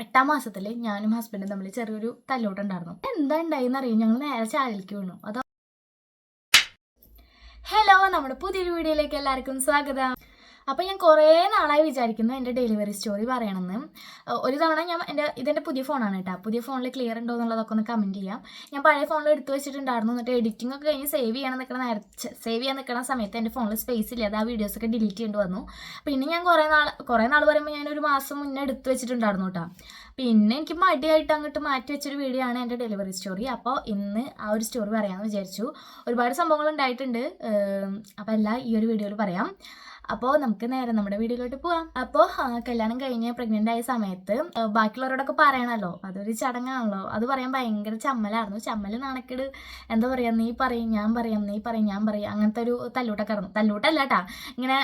8ാം മാസത്തിൽ ഞാനും ഹസ്ബൻഡും തമ്മിൽ ചെറിയൊരു തല്ലോട്ടുണ്ടായിരുന്നു. എന്താ ഉണ്ടായിന്ന് അറിയാം. ഞങ്ങൾ നേരെ ചാലിലേക്ക് വീണു. അതോ ഹലോ, നമ്മുടെ പുതിയൊരു വീഡിയോയിലേക്ക് എല്ലാവർക്കും സ്വാഗതം. അപ്പോൾ ഞാൻ കുറേ നാളായി വിചാരിക്കുന്നു എൻ്റെ ഡെലിവറി സ്റ്റോറി പറയണമെന്ന്. ഒരു തവണ ഇതെൻ്റെ പുതിയ ഫോണാണ് കേട്ടോ. പുതിയ ഫോണിൽ ക്ലിയർ ഉണ്ടോ എന്നുള്ളതൊക്കെ ഒന്ന് കമൻറ്റ് ചെയ്യാം. ഞാൻ പഴയ ഫോണിൽ എടുത്തു വെച്ചിട്ടുണ്ടായിരുന്നു. എന്നിട്ട് എഡിറ്റിംഗ് ഒക്കെ കഴിഞ്ഞ് സേവ് ചെയ്യാൻ നിൽക്കുന്ന സമയത്ത് എൻ്റെ ഫോണിൽ സ്പേസ് ഇല്ല. അത് ആ വീഡിയോസൊക്കെ ഡിലീറ്റ് ചെയ്യേണ്ടി വന്നു. പിന്നെ ഞാൻ കുറേ നാൾ പറയുമ്പോൾ ഞാനൊരു മാസം മുന്നേ എടുത്തു വെച്ചിട്ടുണ്ടായിരുന്നു കേട്ടോ. പിന്നെ എനിക്ക് മടിയായിട്ട് അങ്ങോട്ട് മാറ്റി വെച്ചൊരു വീഡിയോ ആണ് എൻ്റെ ഡെലിവറി സ്റ്റോറി. അപ്പോൾ ഇന്ന് ആ ഒരു സ്റ്റോറി പറയാമെന്ന് വിചാരിച്ചു. ഒരുപാട് സംഭവങ്ങൾ ഉണ്ടായിട്ടുണ്ട്. അപ്പോൾ എല്ലാം ഈ ഒരു വീഡിയോയിൽ പറയാം. അപ്പോൾ നമുക്ക് നേരെ നമ്മുടെ വീഡിയോയിലോട്ട് പോവാം. അപ്പോൾ കല്യാണം കഴിഞ്ഞ് പ്രഗ്നൻ്റ് ആയ സമയത്ത് ബാക്കിയുള്ളവരോടൊക്കെ പറയണമല്ലോ, അതൊരു ചടങ്ങാണല്ലോ. അത് പറയാൻ ഭയങ്കര ചമ്മലായിരുന്നു. ചമ്മൽ നാണക്കേട്, എന്താ പറയുക, നീ പറയും ഞാൻ പറയാം, നീ പറയും ഞാൻ പറയും, അങ്ങനത്തെ ഒരു തല്ലൂട്ടൊക്കെ ആയിരുന്നു. തല്ലൂട്ടല്ല കേട്ടാ, ഇങ്ങനെ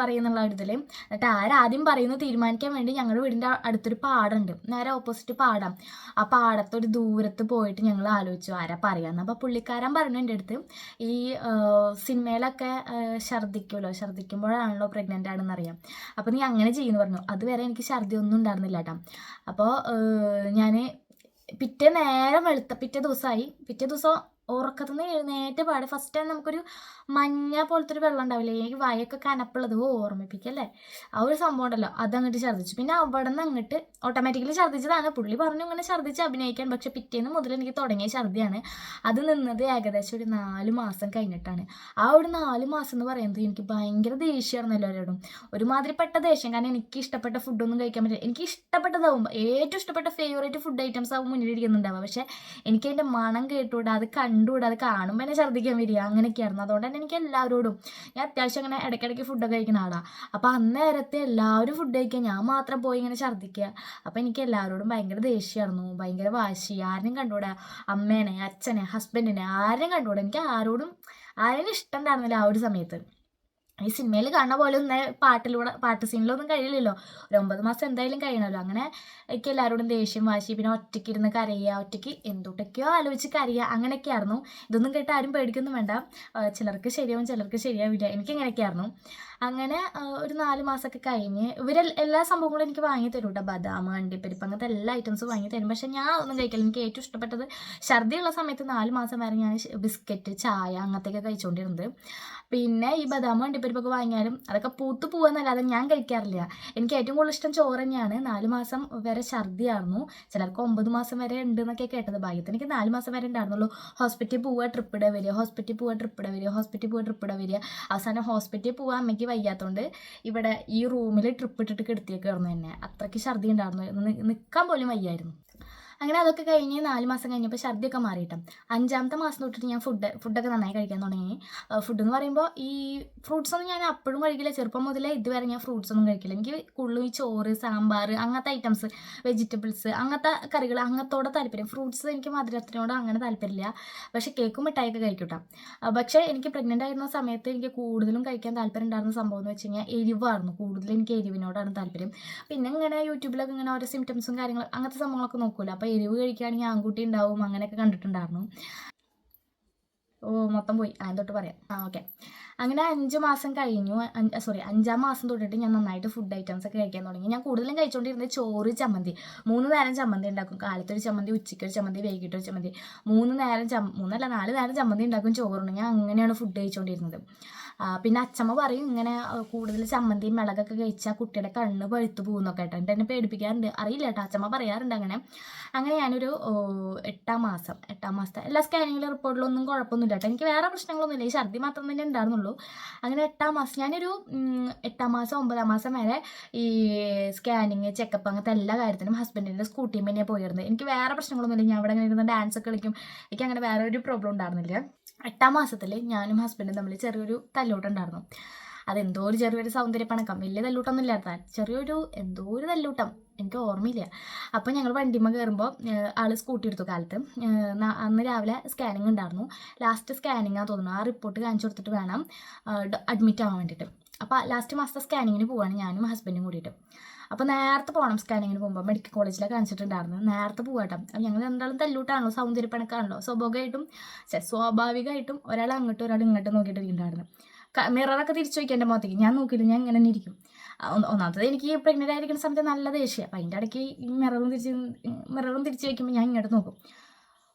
പറയുന്നുള്ള ഒരു ഇതിൽ. എന്നിട്ട് ആരാദ്യം പറയുന്നു തീരുമാനിക്കാൻ വേണ്ടി ഞങ്ങളുടെ വീടിൻ്റെ അടുത്തൊരു പാടമുണ്ട്, നേരെ ഓപ്പോസിറ്റ് പാടം. ആ പാടത്തൊരു ദൂരത്ത് പോയിട്ട് ഞങ്ങൾ ആലോചിച്ചു ആരാ പറയാമെന്ന്. അപ്പോൾ പുള്ളിക്കാരൻ പറഞ്ഞു എൻ്റെ അടുത്ത്, ഈ സിനിമയിലൊക്കെ ഛർദ്ദിക്കുമ്പോഴാണല്ലോ പ്രഗ്നൻ്റ് ആണെന്നറിയാം, അപ്പോൾ നീ അങ്ങനെ ചെയ്യുമെന്ന് പറഞ്ഞു. അതുവരെ എനിക്ക് ഛർദ്ദി ഒന്നും ഉണ്ടായിരുന്നില്ല കേട്ടോ. അപ്പോൾ ഞാൻ പിറ്റേ ദിവസം ഉറക്കത്തു നിന്ന് എഴുന്നേറ്റ് പാടെ ഫസ്റ്റ് ടൈം നമുക്കൊരു മഞ്ഞ പോലത്തെ ഒരു വെള്ളം ഉണ്ടാവില്ലേ, എനിക്ക് വായൊക്കെ കനപ്പുള്ളത് ഓർമ്മിപ്പിക്കല്ലേ, ആ ഒരു സംഭവം ഉണ്ടല്ലോ, അതങ്ങോട്ട് ഛർദ്ദിച്ചു. പിന്നെ അവിടെ നിന്ന് അങ്ങോട്ട് ഓട്ടോമാറ്റിക്കലി ഛർദ്ദിച്ചതാണ്. പുള്ളി പറഞ്ഞു ഇങ്ങനെ ഛർദ്ദിച്ച് അഭിനയിക്കാൻ. പക്ഷെ പിറ്റേന്ന് മുതൽ എനിക്ക് തുടങ്ങിയ ഛർദ്ദിയാണ്. അത് നിന്നത് ഏകദേശം ഒരു 4 മാസം കഴിഞ്ഞിട്ടാണ്. ആ ഒരു 4 മാസം എന്ന് പറയുന്നത് എനിക്ക് ഭയങ്കര ദേഷ്യമായിരുന്നു എല്ലാവരോടും. ഒരുമാതിരിപ്പെട്ട ദേഷ്യം. കാരണം എനിക്ക് ഇഷ്ടപ്പെട്ട ഫുഡൊന്നും കഴിക്കാൻ പറ്റില്ല. എനിക്ക് ഇഷ്ടപ്പെട്ടതാവുമ്പോൾ ഏറ്റവും ഇഷ്ടപ്പെട്ട ഫേവറേറ്റ് ഫുഡ് ഐറ്റംസ് ആവും മുന്നിലിരിക്കുന്നുണ്ടാവുക. പക്ഷെ എനിക്ക് അതിൻ്റെ മണം കേട്ടുകൂടാ, അത് കണ്ടുകൂടാ, അത് കാണുമ്പോൾ എന്നെ ഛർദ്ദിക്കാൻ വരിക, അങ്ങനെയൊക്കെയായിരുന്നു. അതുകൊണ്ട് തന്നെ എനിക്ക് എല്ലാവരോടും, ഞാൻ അത്യാവശ്യം അങ്ങനെ ഇടയ്ക്കിടയ്ക്ക് ഫുഡൊക്കെ കഴിക്കുന്ന ആളാണ്. അപ്പോൾ അന്നേരത്തെ എല്ലാവരും ഫുഡ് കഴിക്കുക, ഞാൻ മാത്രം പോയി ഇങ്ങനെ ഛർദ്ദിക്കുക. അപ്പോൾ എനിക്ക് എല്ലാവരോടും ഭയങ്കര ദേഷ്യമായിരുന്നു, ഭയങ്കര വാശി. ആരും കണ്ടുകൂടാ, അമ്മേനെ, അച്ഛനെ, ഹസ്ബൻഡിനെ ആരും കണ്ടുകൂടാ. എനിക്ക് ആരെയും ഇഷ്ടം ഉണ്ടായിരുന്നില്ല ആ ഒരു സമയത്ത്. ഈ സിനിമയിൽ കാണുന്ന പോലെ ഒന്നും പാട്ട് സീനിലൊന്നും കഴിയില്ലല്ലോ. ഒരു 9 മാസം എന്തായാലും കഴിയണമല്ലോ. അങ്ങനെ എനിക്ക് എല്ലാവരോടും ദേഷ്യം, വാശി, പിന്നെ ഒറ്റയ്ക്ക് ഇരുന്ന് കരയുക, ഒറ്റയ്ക്ക് എന്തൊട്ടൊക്കെയോ ആലോചിച്ച് കരയുക, അങ്ങനെയൊക്കെയായിരുന്നു. ഇതൊന്നും കേട്ട് ആരും പേടിക്കൊന്നും വേണ്ട. ചിലർക്ക് ശരിയാവും, ചിലർക്ക് ശരിയാവില്ല. എനിക്കിങ്ങനെയൊക്കെയായിരുന്നു. അങ്ങനെ ഒരു 4 മാസമൊക്കെ കഴിഞ്ഞ് എല്ലാ സംഭവങ്ങളും എനിക്ക് വാങ്ങി തരും കേട്ടോ. ബദാം, അണ്ടിപ്പരിപ്പ്, അങ്ങനത്തെ എല്ലാ ഐറ്റംസും വാങ്ങി തരും. പക്ഷേ ഞാൻ ഒന്നും കഴിക്കില്ല. എനിക്ക് ഏറ്റവും ഇഷ്ടപ്പെട്ടത് ഛർദിയുള്ള സമയത്ത് 4 മാസം വരെ ഞാൻ ബിസ്ക്കറ്റ്, ചായ അങ്ങനത്തെയൊക്കെ കഴിച്ചുകൊണ്ടിരുന്നത്. പിന്നെ ഈ ബദാം, അണ്ടിപ്പരിപ്പൊക്കെ വാങ്ങിയാലും അതൊക്കെ പൂത്ത് പോകാന്നല്ലാതെ ഞാൻ കഴിക്കാറില്ല. എനിക്ക് ഏറ്റവും കൂടുതൽ ഇഷ്ടം ചോറ് തന്നെയാണ്. 4 മാസം വരെ ഛർദിയായിരുന്നു. ചിലർക്ക് 9 മാസം വരെ ഉണ്ട് എന്നൊക്കെ കേട്ടത്. ഭാഗ്യത്തിന് എനിക്ക് 4 മാസം വരെ ഉണ്ടായിരുന്നുള്ളൂ. ഹോസ്പിറ്റലിൽ പോവുക, ട്രിപ്പ് ഇടുക വരിക, ഹോസ്പിറ്റലിൽ പോവുക, ട്രിപ്പ് ഇടുക വരിക, ഹോസ്പിറ്റലിൽ പോവുക, ട്രിപ്പ് ഇടുക വരിക. അവസാനം ഹോസ്പിറ്റലിൽ പോകാൻ അമ്മയ്ക്ക് വയ്യാത്തതുകൊണ്ട് ഇവിടെ ഈ റൂമിൽ ട്രിപ്പ് ഇട്ടിട്ട് കിടത്തിയേക്കായിരുന്നു എന്നെ. അത്രയ്ക്ക് ഛർദി ഉണ്ടായിരുന്നു, നിൽക്കാൻ പോലും വയ്യായിരുന്നു. അങ്ങനെ അതൊക്കെ കഴിഞ്ഞ് 4 മാസം കഴിഞ്ഞപ്പോൾ ഛർദിയൊക്കെ മാറിയിട്ടും 5ാമത്തെ മാസം തൊട്ടിട്ട് ഞാൻ ഫുഡൊക്കെ നന്നായി കഴിക്കാൻ തുടങ്ങി. ഫുഡ് എന്ന് പറയുമ്പോൾ ഈ ഫ്രൂട്ട്സൊന്നും ഞാൻ അപ്പോഴും കഴിക്കില്ല. ചെറുപ്പം മുതലേ ഇതുവരെ ഞാൻ ഫ്രൂട്ട്സൊന്നും കഴിക്കില്ല. എനിക്ക് കൂടുതലും ഈ ചോറ്, സാമ്പാർ, അങ്ങനത്തെ ഐറ്റംസ്, വെജിറ്റബിൾസ്, അങ്ങനത്തെ കറികൾ, അങ്ങനത്തോടെ താല്പര്യം. ഫ്രൂട്ട്സ് എനിക്ക് മധുരത്തിനോട് അങ്ങനെ താല്പര്യമില്ല. പക്ഷേ കേക്കും മിഠായിയൊക്കെ കഴിക്കൂട്ടാം. പക്ഷേ എനിക്ക് പ്രഗ്നൻ്റ് ആയിരുന്ന സമയത്ത് എനിക്ക് കൂടുതലും കഴിക്കാൻ താല്പര്യം ഉണ്ടായിരുന്ന സംഭവം എന്ന് വെച്ച് കഴിഞ്ഞാൽ എരിവായിരുന്നു. കൂടുതലും എനിക്ക് എരിവിനോടാണ് താല്പര്യം. പിന്നെ ഇങ്ങനെ യൂട്യൂബിലൊക്കെ ഇങ്ങനെ ഓരോ സിംറ്റംസും കാര്യങ്ങളും അങ്ങനത്തെ സംഭവങ്ങളൊക്കെ നോക്കൂല. അപ്പോൾ എരിവ് കഴിക്കുകയാണെങ്കിൽ ആൺകുട്ടി ഉണ്ടാവും, അങ്ങനെയൊക്കെ കണ്ടിട്ടുണ്ടായിരുന്നു. മൊത്തം പോയി തൊട്ട് പറയാം. ഓക്കെ. അങ്ങനെ 5 മാസം കഴിഞ്ഞു. 5ാം മാസം തൊട്ടിട്ട് ഞാൻ നന്നായിട്ട് ഫുഡ് ഐറ്റംസ് ഒക്കെ കഴിക്കാൻ തുടങ്ങി. ഞാൻ കൂടുതലും കഴിച്ചുകൊണ്ടിരുന്നത് ചോറ്, ചമ്മന്തി. 3 നേരം ചമ്മന്തി ഉണ്ടാക്കും. കാലത്തൊരു ചമ്മന്തി, ഉച്ചയ്ക്കൊരു ചമ്മന്തി, വൈകിട്ടൊരു ചമ്മന്തി. 4 നേരം ചമ്മന്തി ഉണ്ടാക്കും, ചോറുണ്ട്. ഞാൻ അങ്ങനെയാണ് ഫുഡ് കഴിച്ചുകൊണ്ടിരുന്നത്. പിന്നെ അച്ചമ്മ പറയും ഇങ്ങനെ കൂടുതൽ ചമ്മന്തിയും മിളകൊക്കെ കഴിച്ചാൽ കുട്ടിയുടെ കണ്ണ് പഴുത്ത് പോകുന്നൊക്കെ കേട്ടോ. എന്നിട്ട് എന്നെ പേടിപ്പിക്കാറുണ്ട്. അറിയില്ല കേട്ടോ, അച്ചമ്മ പറയാറുണ്ട് അങ്ങനെ. ഞാനൊരു 8ാം മാസത്തെ എല്ലാ സ്കാനിങ്ങിലും റിപ്പോർട്ടിലൊന്നും കുഴപ്പമൊന്നുമില്ല കേട്ടോ. എനിക്ക് വേറെ പ്രശ്നങ്ങളൊന്നുമില്ല, ഈ ഛർദി മാത്രം തന്നെ ഉണ്ടായിരുന്നുള്ളൂ. അങ്ങനെ 8ാം മാസം ഞാനൊരു 8ാം മാസം 9ാം മാസം വരെ ഈ സ്കാനിങ്, ചെക്കപ്പ്, അങ്ങനത്തെ എല്ലാ കാര്യത്തിനും ഹസ്ബൻഡിൻ്റെ സ്കൂട്ടിയും തന്നെയാണ് പോയിരുന്നത്. എനിക്ക് വേറെ പ്രശ്നങ്ങളൊന്നുമില്ല. ഞാൻ അവിടെ അങ്ങനെ ഇരുന്ന് ഡാൻസ് ഒക്കെ കളിക്കും. എനിക്ക് അങ്ങനെ വേറെ ഒരു പ്രോബ്ലം ഉണ്ടായിരുന്നില്ല. 8ാം മാസത്തിൽ ഞാനും ഹസ്ബൻഡും തമ്മിൽ ചെറിയൊരു തല്ലൂട്ടുണ്ടായിരുന്നു. അതെന്തോ ഒരു ചെറിയൊരു സൗന്ദര്യപ്പണക്കം, വലിയ തല്ലൂട്ടൊന്നും ഇല്ലാത്ത ചെറിയൊരു എന്തോ ഒരു തല്ലൂട്ടം, എനിക്ക് ഓർമ്മയില്ല. അപ്പോൾ ഞങ്ങൾ വണ്ടിമ്മ കയറുമ്പോൾ ആൾ സ്കൂട്ടി എടുത്തു കാലത്ത്. അന്ന് രാവിലെ സ്കാനിങ് ഉണ്ടായിരുന്നു. ലാസ്റ്റ് സ്കാനിങ്ങാണ് തോന്നുന്നു. ആ റിപ്പോർട്ട് കാണിച്ചു കൊടുത്തിട്ട് വേണം അഡ്മിറ്റ് ആവാൻ വേണ്ടിയിട്ട്. അപ്പോൾ ലാസ്റ്റ് മാസത്തെ സ്കാനിങ്ങിന് പോവാണ് ഞാനും ഹസ്ബൻഡും കൂടിയിട്ട്. അപ്പോൾ നേരത്തെ പോകണം. സ്കാനിങ്ങിന് പോകുമ്പോൾ മെഡിക്കൽ കോളേജിലാണ് കാണിച്ചിട്ടുണ്ടായിരുന്നു. നേരത്തെ പോകട്ടെ. അപ്പോൾ ഞങ്ങൾ എന്തായാലും തല്ലൂട്ടാണല്ലോ, സൗന്ദര്യപ്പണക്കാണല്ലോ. സ്വാഭാവികമായിട്ടും ഒരാൾ അങ്ങോട്ടും ഒരാൾ ഇങ്ങോട്ടും നോക്കിയിട്ടിരിക്കുന്നുണ്ടായിരുന്നു. മിററൊക്കെ തിരിച്ചു വയ്ക്കുക എൻ്റെ മുഖത്തേക്ക്. ഞാൻ നോക്കിയില്ല, ഞാൻ ഇങ്ങനെ തന്നെ ഇരിക്കും. ഒന്നാമത്തത് എനിക്ക് പ്രഗ്നൻ്റ് ആയിരിക്കുന്ന സമയത്ത് നല്ല ദേഷ്യം. അപ്പം അതിൻ്റെ ഇടയ്ക്ക് ഈ മിററും തിരിച്ച് വയ്ക്കുമ്പോൾ ഞാൻ ഇങ്ങോട്ട് നോക്കും.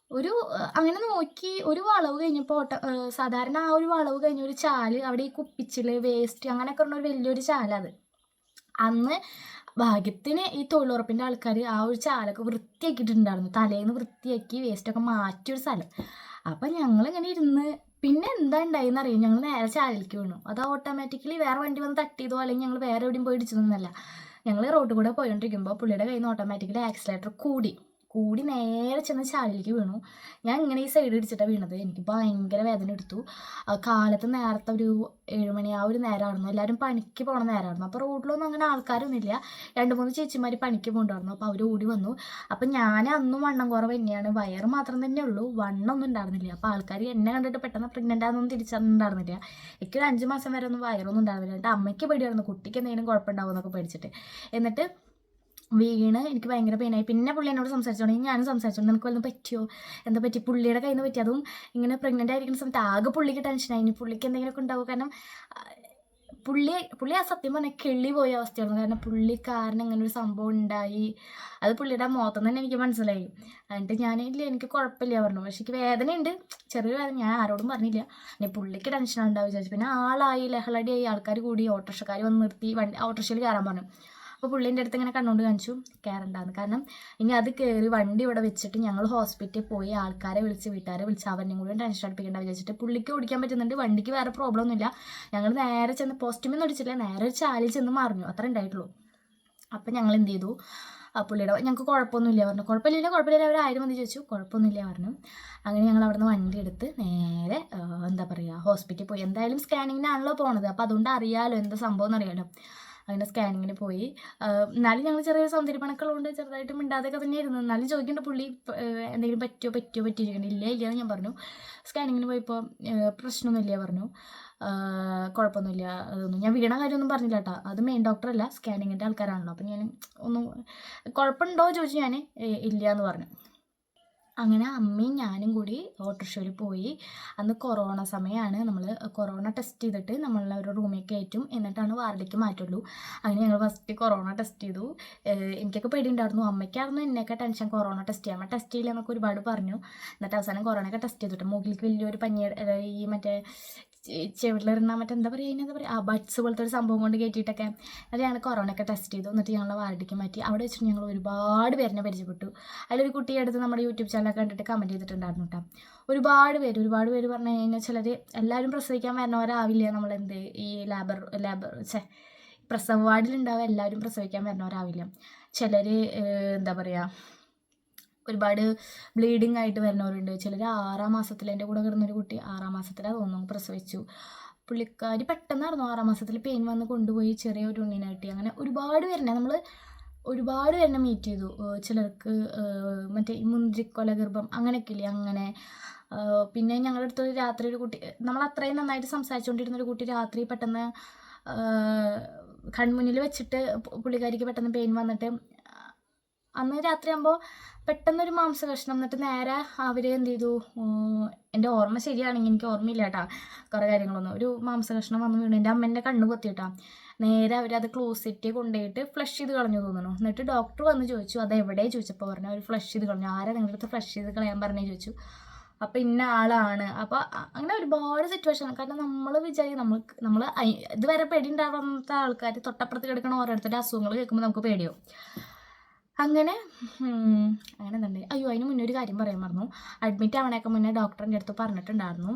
അങ്ങനെ നോക്കി ഒരു വളവ് കഴിഞ്ഞപ്പോൾ സാധാരണ ആ ഒരു വളവ് കഴിഞ്ഞ ഒരു ചാല് അവിടെ ഈ കുപ്പിച്ചിൽ വേസ്റ്റ് അങ്ങനെയൊക്കെ ഉള്ള ഒരു വലിയൊരു ചാലത്. അന്ന് ഭാഗ്യത്തിന് ഈ തൊഴിലുറപ്പിൻ്റെ ആൾക്കാർ ആ ഒരു ചാലൊക്കെ വൃത്തിയാക്കിയിട്ടുണ്ടായിരുന്നു. തലേന്ന് വൃത്തിയാക്കി വേസ്റ്റൊക്കെ മാറ്റിയൊരു സ്ഥലം. അപ്പം ഞങ്ങളിങ്ങനെ ഇരുന്ന് പിന്നെ എന്താ ഉണ്ടായെന്ന് അറിയാം, ഞങ്ങൾ നേരെ ചാലിലേക്ക് വീണു. അത് ഓട്ടോമാറ്റിക്കലി വേറെ വണ്ടി വന്ന് തട്ടിയതോ അല്ലെങ്കിൽ ഞങ്ങൾ വേറെ എവിടെയും പോയി ഇടിച്ചതൊന്നുമല്ല. ഞങ്ങൾ റോഡിൽ കൂടെ പോയിക്കൊണ്ടിരിക്കുമ്പോൾ പുള്ളിയുടെ കയ്യിൽ നിന്ന് ഓട്ടോമാറ്റിക്കലി ആക്സിലേറ്റർ കൂടി നേരെ ചെന്ന് ചാലിലേക്ക് വീണു. ഞാൻ ഇങ്ങനെ ഈ സൈഡ് ഇടിച്ചിട്ടാണ് വീണത്. എനിക്ക് ഭയങ്കര വേദന എടുത്തു. കാലത്ത് നേരത്തെ ഒരു 7 മണി ആ ഒരു നേരമായിരുന്നു. എല്ലാവരും പണിക്ക് പോകണ നേരമായിരുന്നു. അപ്പോൾ റോഡിലൊന്നും അങ്ങനെ ആൾക്കാരൊന്നുമില്ല. 2-3 ചേച്ചിമാർ പണിക്ക് പോകണ്ടായിരുന്നു. അപ്പോൾ അവർ ഓടി വന്നു. അപ്പം ഞാൻ അന്നും വണ്ണം കുറവ് തന്നെയാണ്, വയറ് മാത്രം തന്നെ ഉള്ളൂ, വണ്ണമൊന്നും ഉണ്ടായിരുന്നില്ല. അപ്പോൾ ആൾക്കാർ എന്നെ കണ്ടിട്ട് പെട്ടെന്ന് പ്രഗ്നൻ്റ് ആണെന്നൊന്നും തിരിച്ചറിഞ്ഞിട്ടുണ്ടായിരുന്നില്ല. എനിക്കൊരു 5 മാസം വരെ ഒന്നും വയറൊന്നും ഉണ്ടായിരുന്നില്ല. എന്നിട്ട് അമ്മയ്ക്ക് പേടിയായിരുന്നു കുട്ടിക്ക് എന്തെങ്കിലും കുഴപ്പമുണ്ടാവും എന്നൊക്കെ പേടിച്ചിട്ട്. എന്നിട്ട് വീണ് എനിക്ക് ഭയങ്കര പെയിനായി. പിന്നെ പുള്ളി എന്നോട് സംസാരിച്ചോണ്ടെങ്കിൽ ഞാനും സംസാരിച്ചോണ്ട് നിനക്ക് വല്ലതും പറ്റിയോ, എന്താ പറ്റി, പുള്ളിയുടെ കയ്യിൽ നിന്ന് പറ്റി. അതും ഇങ്ങനെ പ്രഗ്നൻ്റ് ആയിരിക്കുന്ന സമയത്ത് ആകെ പുള്ളിക്ക് ടെൻഷനായി, ഇനി പുള്ളിക്ക് എന്തെങ്കിലുമൊക്കെ ഉണ്ടാവും. കാരണം പുള്ളി ആ സത്യം പറഞ്ഞാൽ കിള്ളി പോയ അവസ്ഥയായിരുന്നു. കാരണം പുള്ളിക്കാരന് ഇങ്ങനെ ഒരു സംഭവം ഉണ്ടായി, അത് പുള്ളിയുടെ മുഖത്തുനിന്ന് തന്നെ എനിക്ക് മനസ്സിലായി. എന്നിട്ട് ഞാനില്ല എനിക്ക് കുഴപ്പമില്ല പറഞ്ഞു. പക്ഷേ എനിക്ക് വേദനയുണ്ട്, ചെറിയ വേദന. ഞാൻ ആരോടും പറഞ്ഞില്ല. ഇനി പുള്ളിക്ക് ടെൻഷൻ ഉണ്ടാവും വിചാരിച്ചു. പിന്നെ ആളായി ലഹളടിയായി, ആൾക്കാർ കൂടി, ഓട്ടോറിക്ഷക്കാർ വന്ന് നിർത്തി ഓട്ടോറിക്ഷയിൽ കയറാൻ പറഞ്ഞു. അപ്പോൾ പുള്ളീൻ്റെ അടുത്ത് ഇങ്ങനെ കണ്ടുകൊണ്ട് കാണിച്ചു കയറണ്ടാന്ന്. കാരണം ഇനി അത് കയറി വണ്ടി ഇവിടെ വെച്ചിട്ട് ഞങ്ങൾ ഹോസ്പിറ്റലിൽ പോയി ആൾക്കാരെ വിളിച്ച് വീട്ടുകാരെ വിളിച്ച് അവരെയും കൂടി ടെൻഷൻ അടുപ്പിക്കേണ്ട വിചാരിച്ചിട്ട് പുള്ളിക്ക് ഓടിക്കാൻ പറ്റുന്നുണ്ട്, വണ്ടിക്ക് വേറെ പ്രോബ്ലം ഒന്നുമില്ല. ഞങ്ങൾ നേരെ ചെന്ന് പോസ്റ്റുമൊന്നും അടിച്ചില്ല, നേരെ ഒരു ചാലിൽ ചെന്ന് മറിഞ്ഞു, അത്ര ഉണ്ടായിട്ടുള്ളൂ. അപ്പം ഞങ്ങൾ എന്ത് ചെയ്തു, പുള്ളിയുടെ ഞങ്ങൾക്ക് കുഴപ്പമൊന്നുമില്ല പറഞ്ഞു. കുഴപ്പമില്ല അവർ 1000 മതി ചോദിച്ചു, കുഴപ്പമൊന്നുമില്ല പറഞ്ഞു. അങ്ങനെ ഞങ്ങൾ അവിടെ നിന്ന് വണ്ടി എടുത്ത് നേരെ എന്താ പറയുക ഹോസ്പിറ്റലിൽ പോയി. എന്തായാലും സ്കാനിങ്ങിനാണല്ലോ പോണത്, അപ്പോൾ അതുകൊണ്ട് അറിയാമല്ലോ എന്താ സംഭവം എന്നറിയാമല്ലോ. അങ്ങനെ സ്കാനിങ്ങിന് പോയി. എന്നാലും ഞങ്ങൾ ചെറിയ സൗന്ദര്യപ്പണക്കളുണ്ട്, ചെറുതായിട്ട് മിണ്ടാതൊക്കെ തന്നെ ഇരുന്നു. എന്നാലും ചോദിക്കേണ്ട പുള്ളി എന്തെങ്കിലും പറ്റിയിരിക്കണം. ഇല്ല എന്ന് ഞാൻ പറഞ്ഞു. സ്കാനിങ്ങിന് പോയപ്പോൾ പ്രശ്നമൊന്നുമില്ല പറഞ്ഞു, കുഴപ്പമൊന്നുമില്ല അതൊന്നും. ഞാൻ വീണ കാര്യമൊന്നും പറഞ്ഞില്ല കേട്ടോ, അത് മെയിൻ ഡോക്ടറല്ല സ്കാനിങ്ങിൻ്റെ ആൾക്കാരാണല്ലോ. അപ്പം ഞാൻ ഒന്നും കുഴപ്പമുണ്ടോ ചോദിച്ചു, ഞാൻ ഇല്ല എന്ന് പറഞ്ഞു. അങ്ങനെ അമ്മയും ഞാനും കൂടി ഓട്ടോറിക്ഷയിൽ പോയി. അന്ന് കൊറോണ സമയമാണ്. നമ്മൾ കൊറോണ ടെസ്റ്റ് ചെയ്തിട്ട് നമ്മളെ ഒരു റൂമിൽ കയറ്റും, എന്നിട്ടാണ് വാർഡിലേക്ക് മാറ്റുള്ളൂ. അങ്ങനെ ഞങ്ങൾ ഫസ്റ്റ് കൊറോണ ടെസ്റ്റ് ചെയ്തു. എനിക്കൊക്കെ പേടിയുണ്ടായിരുന്നു, അമ്മയ്ക്കായിരുന്നു എന്നെയൊക്കെ ടെൻഷൻ കൊറോണ ടെസ്റ്റ് ചെയ്യാൻ. ടെസ്റ്റ് ചെയ്യില്ല എന്നൊക്കെ ഒരുപാട് പറഞ്ഞു. എന്നിട്ട് അവസാനം കൊറോണയൊക്കെ ടെസ്റ്റ് ചെയ്തിട്ട് മൂക്കിലേക്ക് വലിയൊരു ഈ മറ്റേ ചെവിളിലിരുന്ന മറ്റെന്താ പറയുക ബഡ്സ് പോലത്തെ ഒരു സംഭവം കൊണ്ട് കയറ്റിയിട്ടൊക്കെ എന്നിട്ട് ഞങ്ങൾ കൊറോണയൊക്കെ ടെസ്റ്റ് ചെയ്തു. എന്നിട്ട് ഞങ്ങളെ വാർഡിലേക്ക് മാറ്റി. അവിടെ വെച്ചിട്ട് ഞങ്ങൾ ഒരുപാട് പേരിനെ പരിചയപ്പെട്ടു. അതിലൊരു കുട്ടിയെ എടുത്ത് നമ്മുടെ യൂട്യൂബ് ചാനലൊക്കെ കണ്ടിട്ട് കമൻറ്റ് ചെയ്തിട്ടുണ്ടായിരുന്നു കേട്ടോ. ഒരുപാട് പേര് പറഞ്ഞു കഴിഞ്ഞാൽ ചിലർ എല്ലാവരും പ്രസവിക്കാൻ വരുന്നവരാവില്ല. നമ്മളെന്ത് ഈ പ്രസവ വാർഡിലുണ്ടാവുക എല്ലാവരും പ്രസവിക്കാൻ വരുന്നവരാവില്ല. ചിലർ എന്താ പറയുക ഒരുപാട് ബ്ലീഡിങ് ആയിട്ട് വരുന്നവരുണ്ട്. ചിലർ 6-ാം മാസത്തിൽ, എൻ്റെ കൂടെ കിടന്നൊരു കുട്ടി 6-ാം മാസത്തിലാണ് തോന്നുന്നു പ്രസവിച്ചു. പുള്ളിക്കാരി പെട്ടെന്നായിരുന്നു 6-ാം മാസത്തിൽ പെയിൻ വന്ന് കൊണ്ടുപോയി ചെറിയൊരു ഉണ്ണിനെ കിട്ടി. അങ്ങനെ ഒരുപാട് പേരെന്നെ മീറ്റ് ചെയ്തു. ചിലർക്ക് മറ്റേ മുന്തിരിക്കൊല ഗർഭം അങ്ങനെയൊക്കെ ഇല്ലേ, അങ്ങനെ. പിന്നെ ഞങ്ങളുടെ അടുത്ത് രാത്രി ഒരു കുട്ടി, നമ്മൾ അത്രയും നന്നായിട്ട് സംസാരിച്ചുകൊണ്ടിരുന്നൊരു കുട്ടി രാത്രി പെട്ടെന്ന് കൺമുന്നിൽ വെച്ചിട്ട് പുള്ളിക്കാരിക്ക് പെട്ടെന്ന് പെയിൻ വന്നിട്ട് അന്ന് രാത്രിയാകുമ്പോൾ പെട്ടെന്നൊരു മാംസകഷ്ണം എന്നിട്ട് നേരെ അവർ എന്ത് ചെയ്തു, എൻ്റെ ഓർമ്മ ശരിയാണെങ്കിൽ എനിക്ക് ഓർമ്മയില്ല കേട്ടോ കുറേ കാര്യങ്ങളൊന്നും, ഒരു മാംസകഷ്ണം വന്ന് വീണു എൻ്റെ അമ്മേൻ്റെ കണ്ണ് പൊത്തിയിട്ടാ. നേരെ അവരത് ക്ലോസെറ്റ് കൊണ്ടുപോയിട്ട് ഫ്ലഷ് ചെയ്ത് കളഞ്ഞു തോന്നുന്നു. എന്നിട്ട് ഡോക്ടർ വന്ന് ചോദിച്ചു അതെവിടെ ചോദിച്ചപ്പോൾ പറഞ്ഞു അവർ ഫ്ലഷ് ചെയ്ത് കളഞ്ഞു. ആരാ നിങ്ങളുടെ അടുത്ത് ഫ്ലഷ് ചെയ്ത് കളയാൻ പറഞ്ഞു ചോദിച്ചു. അപ്പോൾ ഇന്ന ആളാണ്. അപ്പോൾ അങ്ങനെ ഒരുപാട് സിറ്റുവേഷൻ. കാരണം നമ്മൾ ഇതുവരെ പേടി ഉണ്ടാവാത്ത ആൾക്കാർ തൊട്ടപ്പുറത്ത് കിടക്കണ ഓരോരുത്തരുടെ അസുഖങ്ങൾ കേൾക്കുമ്പോൾ നമുക്ക് പേടിയാവും. അങ്ങനെ എന്തുണ്ട്, അയ്യോ അതിന് മുന്നേ ഒരു കാര്യം പറയാൻ മറന്നു. അഡ്മിറ്റ് ആവണേക്കെ മുന്നേ ഡോക്ടറിൻ്റെ അടുത്ത് പറഞ്ഞിട്ടുണ്ടായിരുന്നു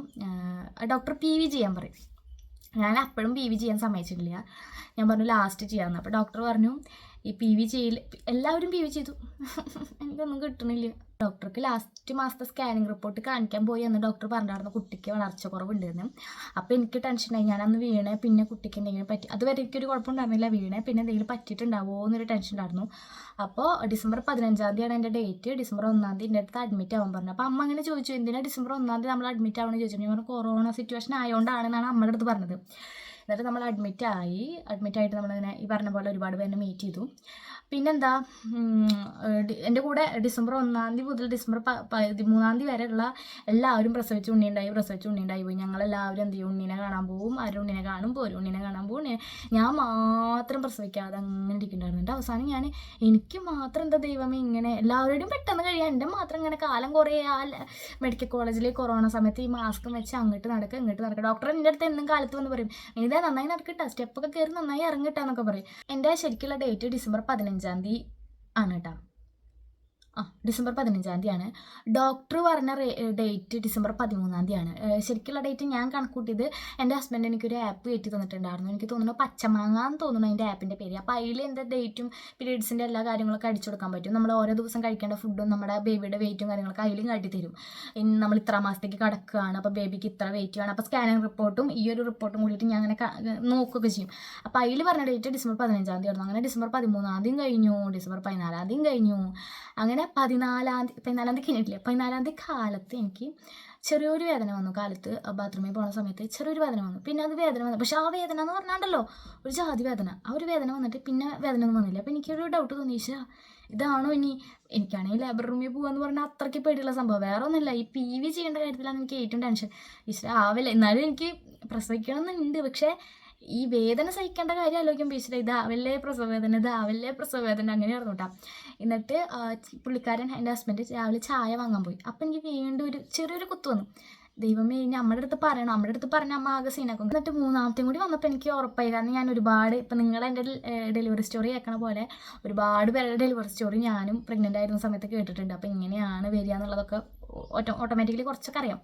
ഡോക്ടർ PV ചെയ്യാൻ പറയും. ഞാൻ അപ്പോഴും PV ചെയ്യാൻ സമ്മതിച്ചിട്ടില്ല. ഞാൻ പറഞ്ഞു ലാസ്റ്റ് ചെയ്യാമെന്ന്. അപ്പോൾ ഡോക്ടർ പറഞ്ഞു ഈ PV എല്ലാവരും PV ചെയ്തു, എനിക്കൊന്നും കിട്ടണില്ല. ഡോക്ടർക്ക് ലാസ്റ്റ് മാസത്തെ സ്കാനിങ് റിപ്പോർട്ട് കാണിക്കാൻ പോയി എന്ന് ഡോക്ടർ പറഞ്ഞിട്ടുണ്ടായിരുന്നു കുട്ടിക്ക് വളർച്ച കുറവുണ്ടെന്ന്. അപ്പോൾ എനിക്ക് ടെൻഷനായി. ഞാനന്ന് വീണേ പിന്നെ കുട്ടിക്ക് എന്തെങ്കിലും പറ്റി, അതുവരെ എനിക്കൊരു കുഴപ്പമുണ്ടായിരുന്നില്ല, വീണേ പിന്നെ എന്തെങ്കിലും പറ്റിയിട്ടുണ്ടാവുമോ എന്നൊരു ടെൻഷൻ ഉണ്ടായിരുന്നു. അപ്പോൾ ഡിസംബർ 15-ാം തീയതിയാണ് എൻ്റെ ഡേറ്റ്. ഡിസംബർ 1-ാം തീയതി എൻ്റെ അടുത്ത് അഡ്മിറ്റ് ആവാൻ പറഞ്ഞു. അപ്പോൾ അമ്മ അങ്ങനെ ചോദിച്ചു എന്തിനാണ് ഡിസംബർ 1-ാം തീയതി നമ്മൾ അഡ്മിറ്റ് ആവണമെന്ന് ചോദിച്ചു. ഞാൻ പറഞ്ഞു കൊറോണ സിറ്റുവേഷൻ ആയതുകൊണ്ടാണെന്നാണ് അമ്മയുടെ അടുത്ത് പറഞ്ഞത്. എന്നിട്ട് നമ്മൾ അഡ്മിറ്റായിട്ട് നമ്മളിങ്ങനെ ഈ പറഞ്ഞ പോലെ ഒരുപാട് പേരെ മീറ്റ് ചെയ്തു. പിന്നെന്താ, എൻ്റെ കൂടെ ഡിസംബർ 1 മുതൽ ഡിസംബർ 13 വരെയുള്ള എല്ലാവരും പ്രസവിച്ച് ഉണ്ണിയുണ്ടായി പോയി. ഞങ്ങളെല്ലാവരും എന്ത് ചെയ്യും, ഉണ്ണീനെ കാണാൻ പോവും. ആരും ഉണ്ണീനെ കാണും, പോരും ഉണ്ണീനെ കാണാൻ പോവും. ഞാൻ മാത്രം പ്രസവിക്കാതെ അങ്ങനെ ഇരിക്കുന്നുണ്ടായിരുന്നു. എൻ്റെ അവസാനം എനിക്ക് മാത്രം എന്താ ദൈവമേ ഇങ്ങനെ, എല്ലാവരുടെയും പെട്ടെന്ന് കഴിയാൻ, എൻ്റെ മാത്രം ഇങ്ങനെ കാലം കുറേ മെഡിക്കൽ കോളേജിൽ കൊറോണ സമയത്ത് ഈ മാസ്കും വെച്ച് അങ്ങോട്ട് നടക്കുക. ഡോക്ടർ എൻ്റെ അടുത്ത് എന്നും കാലത്ത് വന്ന് പറയും, ഇതേ നന്നായി നടക്കട്ടെ, സ്റ്റെപ്പൊക്കെ കയറി നന്നായി ഇറങ്ങിട്ടാന്നൊക്കെ പറയും. എൻ്റെ ശരിക്കുള്ള ഡേറ്റ് ഡിസംബർ 15 ആണ് കേട്ടോ. ഡിസംബർ 15 ഡോക്ടർ പറഞ്ഞ ഡേറ്റ് ഡിസംബർ 13 ശരിക്കുള്ള ഡേറ്റ് ഞാൻ കണക്കൂട്ടിയത്, എൻ്റെ ഹസ്ബൻഡ് എനിക്കൊരു ആപ്പ് കയറ്റി തന്നിട്ടുണ്ടായിരുന്നു. എനിക്ക് തോന്നുന്നു പച്ചമാങ്ങ എന്ന് തോന്നുന്നു അതിൻ്റെ ആപ്പിൻ്റെ പേര്. അപ്പോൾ അതിൽ എൻ്റെ ഡേറ്റും പീരീഡ്സിൻ്റെ എല്ലാ കാര്യങ്ങളൊക്കെ അടിച്ചു കൊടുക്കാൻ പറ്റും. നമ്മൾ ഓരോ ദിവസം കഴിക്കേണ്ട ഫുഡും നമ്മുടെ ബേബിയുടെ വെയിറ്റും കാര്യങ്ങളൊക്കെ അതിലും കാട്ടി തരും. നമ്മൾ ഇത്ര മാസത്തേക്ക് കിടക്കുകയാണ്, അപ്പോൾ ബേബിക്ക് ഇത്ര വെയിറ്റ് വേണം. അപ്പോൾ സ്കാനിങ് റിപ്പോർട്ടും ഈ ഒരു റിപ്പോർട്ടും കൂടിയിട്ട് ഞാൻ അങ്ങനെ നോക്കുകയൊക്കെ ചെയ്യും. അപ്പോൾ അതിൽ പറഞ്ഞ ഡേറ്റ് ഡിസംബർ 15 അങ്ങനെ ഡിസംബർ 13 കഴിഞ്ഞു, ഡിസംബർ 14 കഴിഞ്ഞു. അങ്ങനെ 14 കഴിഞ്ഞിട്ടില്ല, 14 കാലത്ത് എനിക്ക് ചെറിയൊരു വേദന വന്നു. കാലത്ത് ബാത്റൂമിൽ പോകുന്ന സമയത്ത് ചെറിയൊരു വേദന വന്നു. പിന്നെ അത് വേദന വന്നു, പക്ഷെ ആ വേദന എന്ന് പറഞ്ഞാണ്ടല്ലോ ഒരു ജാതി വേദന. ആ ഒരു വേദന വന്നിട്ട് പിന്നെ വേദന ഒന്നും വന്നില്ല. അപ്പോൾ എനിക്കൊരു ഡൗട്ട് തോന്നി, ഇതാണോ ഇനി, എനിക്കാണെങ്കിൽ ലേബർ റൂമിൽ പോകാന്ന് പറഞ്ഞാൽ അത്രയ്ക്ക് പേടിയുള്ള സംഭവം. വേറെ ഒന്നുമില്ല, ഈ PV ചെയ്യേണ്ട കാര്യത്തിലാണ് എനിക്ക് ഏറ്റവും ടെൻഷൻ. ആവില്ല, എന്നാലും എനിക്ക് പ്രസവിക്കണം എന്നുണ്ട്, പക്ഷേ ഈ വേദന സഹിക്കേണ്ട കാര്യം ആലോചിക്കുമ്പോൾ ഇതാവല്ലേ പ്രസവവേദന അങ്ങനെയായിരുന്നു കേട്ടോ. എന്നിട്ട് പുള്ളിക്കാരൻ എൻ്റെ ഹസ്ബൻഡ് രാവിലെ ചായ വാങ്ങാൻ പോയി. അപ്പം എനിക്ക് വീണ്ടും ഒരു ചെറിയൊരു കുത്തു വന്നു. ദൈവമേ, ഇനി നമ്മുടെ അടുത്ത് പറഞ്ഞ അമ്മ ആകെ സീനാക്കും. എന്നിട്ട് 3ാമത്തെയും കൂടി വന്നപ്പോൾ എനിക്ക് ഉറപ്പായി. കാരണം ഞാൻ ഒരുപാട്, ഇപ്പം നിങ്ങൾ എൻ്റെ ഡെലിവറി സ്റ്റോറി കേൾക്കണ പോലെ ഒരുപാട് പേരുടെ ഡെലിവറി സ്റ്റോറി ഞാനും പ്രഗ്നൻ്റ് ആയിരുന്ന സമയത്ത് കേട്ടിട്ടുണ്ട്. അപ്പോൾ ഇങ്ങനെയാണ് വരിക എന്നുള്ളതൊക്കെ ഓട്ടോമാറ്റിക്കലി കുറച്ചൊക്കെ അറിയാം.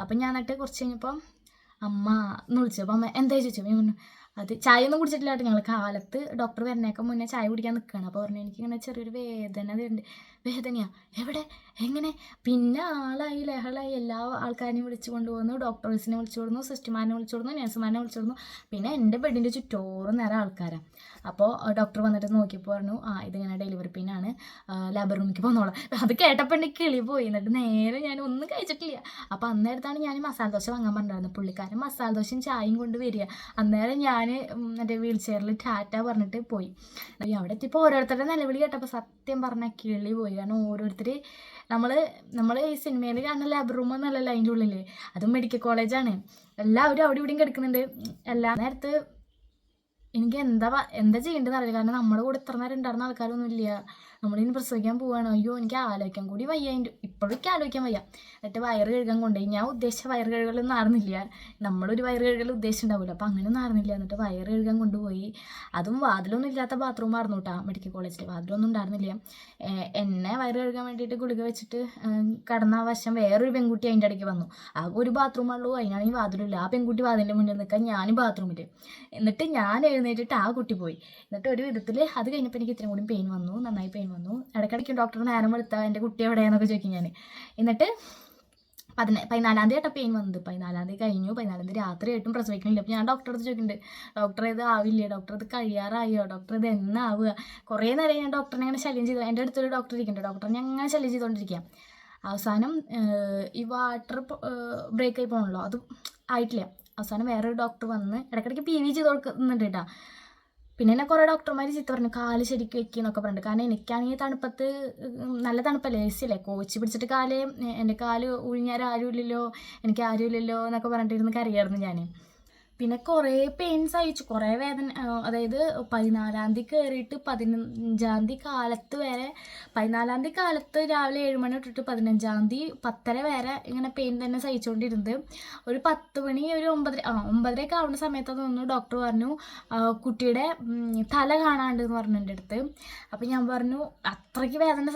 അപ്പം ഞാൻ എന്നിട്ട് കുറച്ച് കഴിഞ്ഞപ്പോൾ അമ്മ എന്ന് വിളിച്ചു. അപ്പം അമ്മ എന്താ ചോദിച്ചു? ഞാൻ പറഞ്ഞു അത് ചായ ഒന്നും കുടിച്ചിട്ടില്ല കേട്ടോ. ഞങ്ങൾ കാലത്ത് ഡോക്ടർ വരണേക്കെ മുന്നേ ചായ കുടിക്കാൻ നിൽക്കുകയാണ്. അപ്പോൾ പറഞ്ഞു എനിക്കിങ്ങനെ ചെറിയൊരു വേദനയാ, എവിടെ, എങ്ങനെ? പിന്നെ ആളായി ലഹളായി, എല്ലാ ആൾക്കാരെയും വിളിച്ചു കൊണ്ടുപോകുന്നു, ഡോക്ടേഴ്സിനെ വിളിച്ചു കൊടുന്നു, സിസ്റ്റർമാരെ വിളിച്ചു കൊടുന്നു, നഴ്സുമാരെ വിളിച്ചു കൊടുന്നു. പിന്നെ എൻ്റെ ബെഡിൻ്റെ ചുറ്റോറും നേരെ ആൾക്കാരാണ്. അപ്പോൾ ഡോക്ടർ വന്നിട്ട് നോക്കിയപ്പോൾ പറഞ്ഞു, ഇതിങ്ങനെ ഡെലിവറി പെയിനാണ്, ലേബർ റൂമിലേക്ക് പോന്നോളാം. അത് കേട്ടപ്പോൾ എൻ്റെ കിളി പോയി. എന്നിട്ട് നേരെ ഞാൻ ഒന്നും കഴിച്ചിട്ടില്ല. അപ്പോൾ അന്നേരത്താണ് ഞാൻ മസാല ദോശ വാങ്ങാൻ പറഞ്ഞിരുന്നത്. പുള്ളിക്കാരൻ മസാല ദോശയും ചായയും കൊണ്ട് വരിക. അന്നേരം ഞാൻ എൻ്റെ വീൽ ചെയറിൽ ടാറ്റ പറഞ്ഞിട്ട് പോയി. അവിടെ എത്തിയപ്പോൾ ഓരോരുത്തരുടെ നിലവിളി കേട്ടപ്പോൾ സത്യം പറഞ്ഞാൽ കിളി പോയി. കാരണം ഓരോരുത്തർ നമ്മൾ ഈ സിനിമയിൽ കാണുന്ന ലേബർ റൂം എന്നല്ലല്ലോ അതിൻ്റെ ഉള്ളിൽ, അതും മെഡിക്കൽ കോളേജാണ്. എല്ലാവരും അവിടെ ഇവിടെയും കിടക്കുന്നുണ്ട്. എല്ലാ നേരത്ത് എനിക്ക് എന്താ ചെയ്യേണ്ടതെന്ന് അറിയില്ല. കാരണം നമ്മുടെ കൂടെ ഇത്ര നേരം ഉണ്ടായിരുന്ന ആൾക്കാരൊന്നും ഇല്ല. നമ്മളിനി പ്രസവിക്കാൻ പോവുകയാണ്. അയ്യോ, എനിക്ക് ആലോചിക്കാൻ കൂടി വയ്യ. ഇപ്പോഴേക്കും ആലോചിക്കാൻ വയ്യ. എന്നിട്ട് വയറ് കഴുകാൻ കൊണ്ടുപോയി. ഞാൻ ഉദ്ദേശിച്ച വയറ് കഴുകലൊന്നും ആയിരുന്നില്ല. നമ്മളൊരു വയറ് കഴുകൽ ഉദ്ദേശിച്ചിട്ടുണ്ടാവില്ല. അപ്പോൾ അങ്ങനെയൊന്നും ആയിരുന്നില്ല. എന്നിട്ട് വയറ് കഴുകാൻ കൊണ്ടുപോയി. അതും വാതിലൊന്നും ഇല്ലാത്ത ബാത്റൂമായിരുന്നു കേട്ടോ. മെഡിക്കൽ കോളേജിൽ വാതിലൊന്നും ഉണ്ടായിരുന്നില്ല. എന്നെ വയറ് കഴുകാൻ വേണ്ടിയിട്ട് ഗുളിക വെച്ചിട്ട് കടന്ന വശം വേറൊരു പെൺകുട്ടി അതിൻ്റെ ഇടയ്ക്ക് വന്നു. ആകെ ഒരു ബാത്റൂമുള്ളൂ, അതിനാണെങ്കിൽ വാതിലില്ല. ആ പെൺകുട്ടി വാതിലിൻ്റെ മുന്നിൽ നിൽക്കാൻ ഞാനും ബാത്റൂമിൽ. എന്നിട്ട് ഞാൻ എഴുന്നേറ്റിട്ട് ആ കുട്ടി പോയി. എന്നിട്ട് ഒരു വിധത്തിൽ അത് കഴിഞ്ഞപ്പോൾ എനിക്ക് ഇത്രയും കൂടി പെയിൻ വന്നു, നന്നായി പെയിൻ വന്നു. ഇടയ്ക്കിടയ്ക്ക് ഡോക്ടർ നേരം എടുത്താൽ എൻ്റെ കുട്ടി എവിടെയാണെന്നൊക്കെ ചോദിക്കും ഞാൻ. എന്നിട്ട് 14 പെയിൻ വന്നത്. 14 കഴിഞ്ഞു. 14 രാത്രിയായിട്ടും പ്രസവിക്കണില്ല. അപ്പോൾ ഞാൻ ഡോക്ടറെ അടുത്ത് ചോദിക്കുന്നുണ്ട്, ഡോക്ടർ ഇത് ആവില്ലേ, ഡോക്ടർ ഇത് കഴിയാറായോ, ഡോക്ടർ ഇത് എന്നാവുക? കുറേ നേരം ഞാൻ ഡോക്ടറിനെ അങ്ങനെ ശല്യം ചെയ്തു. എൻ്റെ അടുത്തൊരു ഡോക്ടർ ഇരിക്കുന്നുണ്ട്. ഡോക്ടറിനെ അങ്ങനെ ശല്യം ചെയ്തുകൊണ്ടിരിക്കുക. അവസാനം ഈ വാട്ടർ ബ്രേക്ക് ആയി പോകണല്ലോ, അത് ആയിട്ടില്ല. അവസാനം വേറൊരു ഡോക്ടർ വന്ന് ഇടയ്ക്കിടയ്ക്ക് PV ചെയ്ത് കൊടുക്കുന്നുണ്ട് കേട്ടോ. പിന്നെ എന്നെ കുറേ ഡോക്ടർമാർ ചീത്ത പറഞ്ഞു, കാല് ശരിക്കും വെക്കുന്നൊക്കെ പറഞ്ഞിട്ട്. കാരണം എനിക്കാണെങ്കിൽ തണുപ്പത്ത് നല്ല തണുപ്പല്ലേ, AC അല്ലേ, കോച്ചി പിടിച്ചിട്ട് എൻ്റെ കാല് ഉഴിഞ്ഞാൽ ആരും ഇല്ലല്ലോ, എനിക്ക് ആരും ഇല്ലല്ലോ എന്നൊക്കെ പറഞ്ഞിട്ടിരുന്ന് കരയായിരുന്നു ഞാൻ. പിന്നെ കുറേ പെയിൻസ് അയച്ചു, കുറേ വേദന. അതായത് 14 കയറിയിട്ട് 15 കാലത്ത് വരെ, 14 കാലത്ത് രാവിലെ 7 മണി തൊട്ടിട്ട് 15 10 വരെ ഇങ്ങനെ പെയിൻ തന്നെ സഹിച്ചുകൊണ്ടിരുന്നത്. ഒരു 10 മണി, ഒരു 9:30 ആവുന്ന സമയത്ത് തോന്നുന്നു ഡോക്ടർ പറഞ്ഞു കുട്ടിയുടെ തല കാണാണ്ട് എന്ന് പറഞ്ഞു എൻ്റെ അടുത്ത്. അപ്പം ഞാൻ പറഞ്ഞു അത്രയ്ക്ക് വേദന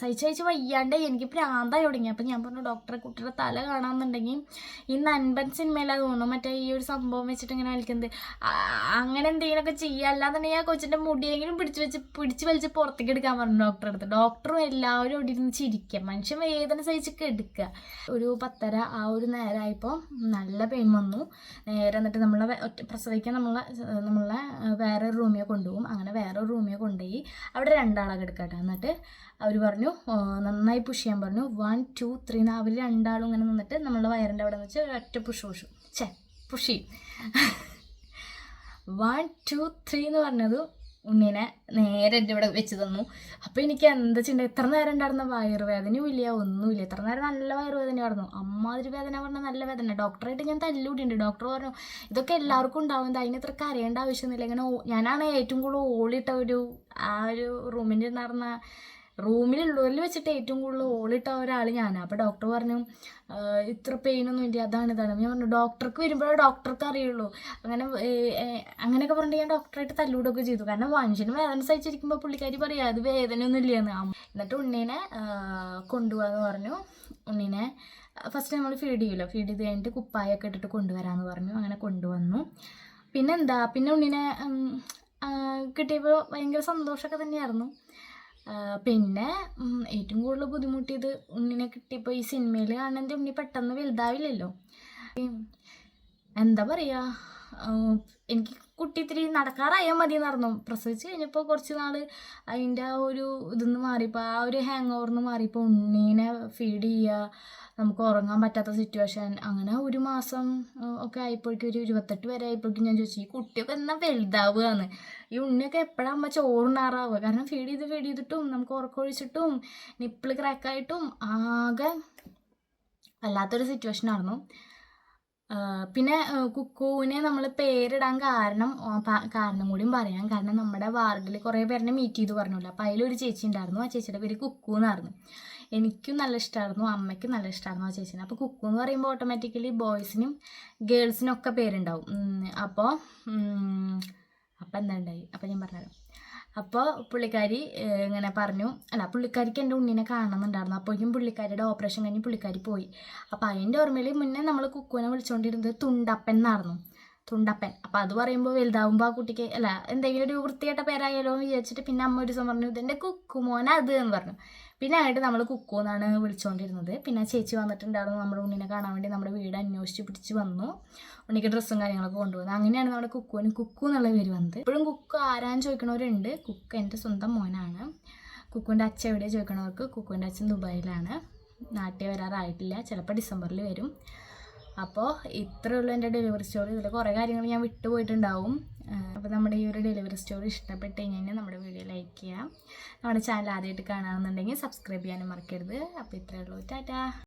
സഹിച്ച് വയ്യാണ്ട് എനിക്ക് പ്രാന്തായി തുടങ്ങി. അപ്പം ഞാൻ പറഞ്ഞു ഡോക്ടറെ, കുട്ടിയുടെ തല കാണാമെന്നുണ്ടെങ്കിൽ ഈ നൻപൻ സിനിമയിലാണ് തോന്നുന്നു മറ്റേ ഈ ഒരു സംഭവം വെച്ചിട്ട് ഇങ്ങനെ കളിക്കുന്നത്, അങ്ങനെ എന്തെങ്കിലുമൊക്കെ ചെയ്യുക, അല്ലാന്നുണ്ടെങ്കിൽ ആ കൊച്ചിൻ്റെ മുടിയെങ്കിലും പിടിച്ച് വലിച്ച് പുറത്തേക്ക് എടുക്കാൻ പറഞ്ഞു ഡോക്ടറെ അടുത്ത്. ഡോക്ടറും എല്ലാവരും അവിടെ ഇരുന്ന് ചിരിക്കുക, മനുഷ്യൻ വേദന സഹിച്ചൊക്കെ എടുക്കുക. ഒരു 10:30 ആ ഒരു നേരമായപ്പോൾ നല്ല പെയിൻ വന്നു. നേരെ എന്നിട്ട് പ്രസവിക്കാൻ നമ്മളെ വേറെ റൂമിൽ കൊണ്ടുപോകും. അങ്ങനെ വേറെ റൂമിൽ കൊണ്ടുപോയി അവിടെ 2 ആളെ കിടക്കട്ടെ. എന്നിട്ട് അവർ പറഞ്ഞു നന്നായി പുഷ് ചെയ്യാൻ പറഞ്ഞു. 1 2 3 അവർ 2 ആളും ഇങ്ങനെ നിന്നിട്ട് നമ്മളുടെ വയറിൻ്റെ അവിടെ വെച്ച് ഒറ്റ പുഷ് ചെയ്യും. 1 2 3 എന്ന് പറഞ്ഞത് ഉണ്ണീനെ നേരെ എൻ്റെ ഇവിടെ വെച്ച് തന്നു. അപ്പോൾ എനിക്ക് എന്താ ചെയ്യേണ്ടത്, എത്ര നേരം ഉണ്ടായിരുന്ന വയറുവേദനയും ഇല്ല ഒന്നുമില്ല, എത്ര നേരം നല്ല വയറുവേദനയായിരുന്നു, അമ്മാതിരി വേദന പറഞ്ഞാൽ നല്ല വേദന. ഡോക്ടറായിട്ട് ഞാൻ തല്ലുകൂടിയുണ്ട്. ഡോക്ടർ പറഞ്ഞു ഇതൊക്കെ എല്ലാവർക്കും ഉണ്ടാവുന്നത്, അതിന് ഇത്ര കരയേണ്ട ആവശ്യമൊന്നുമില്ല. ഇങ്ങനെ ഞാനാണ് ഏറ്റവും കൂടുതൽ ഓളിട്ട ആ ഒരു റൂമിൻ്റെ ഉണ്ടായിരുന്ന റൂമിലുള്ളവരിൽ വെച്ചിട്ട് ഏറ്റവും കൂടുതൽ ഓളിട്ട ഒരാൾ ഞാനാണ്. അപ്പോൾ ഡോക്ടർ പറഞ്ഞു ഇത്ര പെയിനൊന്നും ഇല്ല, ഇതാണ്. ഞാൻ പറഞ്ഞു ഡോക്ടർക്ക് വരുമ്പോഴേ ഡോക്ടർക്ക് അറിയുള്ളൂ. അങ്ങനെയൊക്കെ പറഞ്ഞിട്ട് ഞാൻ ഡോക്ടറായിട്ട് തല്ലൂടൊക്കെ ചെയ്തു. കാരണം മനുഷ്യന് വേദന സഹിച്ചിരിക്കുമ്പോൾ പുള്ളിക്കാരി പറയാം അത് വേദനയൊന്നും ഇല്ലയെന്ന്. എന്നിട്ട് ഉണ്ണീനെ കൊണ്ടുപോകാമെന്ന് പറഞ്ഞു. ഉണ്ണീനെ ഫസ്റ്റ് നമ്മൾ ഫീഡ് ചെയ്യുമല്ലോ, ഫീഡ് ചെയ്ത് കഴിഞ്ഞിട്ട് കുപ്പായൊക്കെ ഇട്ടിട്ട് കൊണ്ടുവരാമെന്ന് പറഞ്ഞു. അങ്ങനെ കൊണ്ടുവന്നു. പിന്നെ ഉണ്ണീനെ കിട്ടിയപ്പോൾ ഭയങ്കര സന്തോഷമൊക്കെ തന്നെയായിരുന്നു. പിന്നെ ഏറ്റവും കൂടുതൽ ബുദ്ധിമുട്ടിയത് ഉണ്ണിനെ കിട്ടിയപ്പോൾ ഈ സിനിമയിൽ കാണുന്നത് ഉണ്ണി പെട്ടെന്ന് വലുതാവില്ലല്ലോ. എന്താ പറയുക, എനിക്ക് കുട്ടി ഇത്തിരി നടക്കാറായാൽ മതി എന്നറിഞ്ഞു. പ്രസവിച്ച് കഴിഞ്ഞപ്പോൾ കുറച്ച് നാൾ അതിൻ്റെ ആ ഒരു ഇതൊന്ന് മാറിയപ്പോൾ, ആ ഒരു ഹാങ് ഓവർന്ന് മാറിയപ്പോൾ ഉണ്ണീനെ ഫീഡ് ചെയ്യുക, നമുക്ക് ഉറങ്ങാൻ പറ്റാത്ത സിറ്റുവേഷൻ, അങ്ങനെ ഒരു മാസം ഒക്കെ ആയപ്പോഴേക്കും ഒരു 28 വരെ ആയപ്പോഴേക്കും ഞാൻ ചോദിച്ചു ഈ കുട്ടിയൊക്കെ എന്നാൽ വലുതാവുകയെന്ന്. ഈ ഉണ്ണിയൊക്കെ എപ്പോഴാകുമ്പോൾ ചോറുണ്ണാറാവുക. കാരണം ഫീഡ് ചെയ്തിട്ടും നമുക്ക് ഉറക്കമൊഴിച്ചിട്ടും നിപ്പിൾ ക്രാക്കായിട്ടും ആകെ വല്ലാത്തൊരു സിറ്റുവേഷനായിരുന്നു. പിന്നെ കുക്കുവിനെ നമ്മൾ പേരിടാൻ കാരണം കൂടിയും പറയാം. കാരണം നമ്മുടെ വാർഡിൽ കുറേ പേരെന്നെ മീറ്റ് ചെയ്തു പറഞ്ഞല്ലോ. അപ്പോൾ അതിലൊരു ചേച്ചി ഉണ്ടായിരുന്നു. ആ ചേച്ചിയുടെ പേര് കുക്കു എന്നായിരുന്നു. എനിക്കും നല്ല ഇഷ്ടമായിരുന്നു, അമ്മയ്ക്കും നല്ല ഇഷ്ടമായിരുന്നു ആ ചേച്ചീനെ. അപ്പോൾ കുക്കു എന്ന് പറയുമ്പോൾ ഓട്ടോമാറ്റിക്കലി ബോയ്സിനും ഗേൾസിനും ഒക്കെ പേരുണ്ടാവും. അപ്പോൾ എന്താ ഉണ്ടായി, അപ്പോൾ ഞാൻ പറഞ്ഞുതരാം. അപ്പോൾ പുള്ളിക്കാരി ഇങ്ങനെ പറഞ്ഞു, പുള്ളിക്കാരിക്ക് എൻ്റെ ഉണ്ണിനെ കാണുന്നുണ്ടായിരുന്നു. അപ്പോഴേക്കും പുള്ളിക്കാരിയുടെ ഓപ്പറേഷൻ കഴിഞ്ഞ് പുള്ളിക്കാരി പോയി. അപ്പോൾ അതിൻ്റെ ഓർമ്മയിൽ മുന്നേ നമ്മൾ കുക്കുവിനെ വിളിച്ചുകൊണ്ടിരുന്നത് തുണ്ടപ്പൻ എന്നായിരുന്നു. തുണ്ടപ്പൻ. അപ്പോൾ അത് പറയുമ്പോൾ വലുതാവുമ്പോൾ ആ കുട്ടിക്ക് എന്തെങ്കിലും ഒരു വൃത്തികെട്ട പേരായാലോ എന്ന് വിചാരിച്ചിട്ട് പിന്നെ അമ്മ ഒരു ദിവസം പറഞ്ഞു ഇതെൻ്റെ കുക്കുമോന അത് എന്ന് പറഞ്ഞു. പിന്നെ ആയിട്ട് നമ്മൾ കുക്കു എന്നാണ് വിളിച്ചുകൊണ്ടിരുന്നത്. പിന്നെ ചേച്ചി വന്നിട്ടുണ്ടായിരുന്നു നമ്മുടെ ഉണ്ണിനെ കാണാൻ വേണ്ടി. നമ്മുടെ വീട് അന്വേഷിച്ച് പിടിച്ച് വന്നു. ഉണ്ണിക്ക് ഡ്രസ്സും കാര്യങ്ങളൊക്കെ കൊണ്ടുവന്നു. അങ്ങനെയാണ് നമ്മുടെ കുക്കുവിന് കുക്കു എന്നുള്ള പേര് വന്നത്. ഇപ്പോഴും കുക്കു ആരാന്ന് ചോദിക്കണവരുണ്ട്. കുക്കു എൻ്റെ സ്വന്തം മോനാണ്. കുക്കുവിൻ്റെ അച്ഛൻ എവിടെ ചോദിക്കണവർക്ക് കുക്കുവിൻ്റെ അച്ഛൻ ദുബായിലാണ്. നാട്ടിൽ വരാറായിട്ടില്ല, ചിലപ്പോൾ ഡിസംബറിൽ വരും. അപ്പോൾ ഇത്രയേ ഉള്ളൂ എൻ്റെ ഡെലിവറി സ്റ്റോറി. ഇതിൽ കുറേ കാര്യങ്ങൾ ഞാൻ വിട്ടുപോയിട്ടുണ്ടാവും. അപ്പോൾ നമ്മുടെ ഈ ഒരു ഡെലിവറി സ്റ്റോറി ഇഷ്ടപ്പെട്ട് കഴിഞ്ഞാൽ നമ്മുടെ വീഡിയോ ലൈക്ക് ചെയ്യാം. നമ്മുടെ ചാനൽ ആദ്യമായിട്ട് കാണാമെന്നുണ്ടെങ്കിൽ സബ്സ്ക്രൈബ് ചെയ്യാനും മറക്കരുത്. അപ്പോൾ ഇത്രയേ ഉള്ളൂ. ടാറ്റാ.